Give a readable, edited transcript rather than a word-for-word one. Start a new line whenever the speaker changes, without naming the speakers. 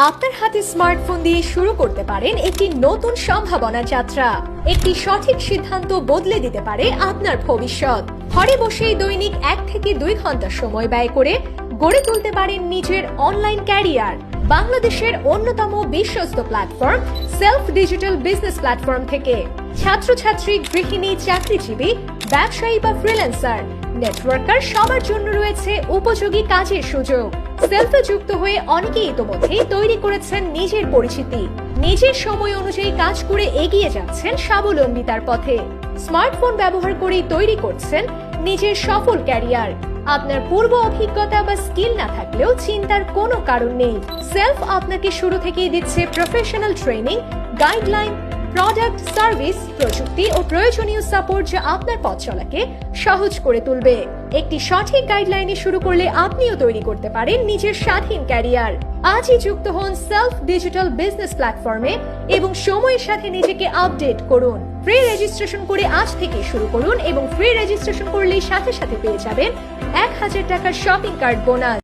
আপনার হাতে স্মার্টফোন দিয়ে শুরু করতে পারেন একটি নতুন সম্ভাবনার যাত্রা। একটি সঠিক সিদ্ধান্ত বদলে দিতে পারে আপনার ভবিষ্যৎ। ঘরে বসেই দৈনিক 1 থেকে 2 ঘন্টা সময় ব্যয় করে গড়ে তুলতে পারেন নিজের অনলাইন ক্যারিয়ার। বাংলাদেশের অন্যতম বিশ্বস্ত platform self digital business platform থেকে ছাত্রছাত্রী, গৃহিণী, চাকরিজীবী, ব্যবসায়ী বা ফ্রিল্যান্সার, নেটওয়ার্কার সবার জন্য রয়েছে উপযোগী কাজের সুযোগ। সেলফে যুক্ত হয়ে অনেকেই ইতোমধ্যেই তৈরি করেছেন নিজের পরিচিতি, নিজের সময় অনুযায়ী কাজ করে এগিয়ে যাচ্ছেন স্বাবলম্বিতার পথে। স্মার্টফোন ব্যবহার করেই তৈরি করছেন নিজের সফল ক্যারিয়ার। আপনার পূর্ব অভিজ্ঞতা বা স্কিল না থাকলেও চিন্তার কোনো কারণ নেই। সেলফ আপনাকে শুরু থেকেই দিচ্ছে professional training, guideline, product, service, প্রযুক্তি ও প্রয়োজনীয় সাপোর্ট যা আপনার পথ চলাকে সহজ করে তুলবে। একটি সঠিক গাইডলাইনে শুরু করলে আপনিও তৈরি করতে পারেন নিজের স্বাধীন ক্যারিয়ার। আজই যুক্ত হন সেলফ ডিজিটাল বিজনেস প্ল্যাটফর্মে এবং সময়ের সাথে নিজেকে আপডেট করুন। ফ্রি রেজিস্ট্রেশন করে আজ থেকে শুরু করুন এবং ফ্রি রেজিস্ট্রেশন করলেই সাথে সাথে পেয়ে যাবেন 1000 টাকার শপিং কার্ড বোনাস।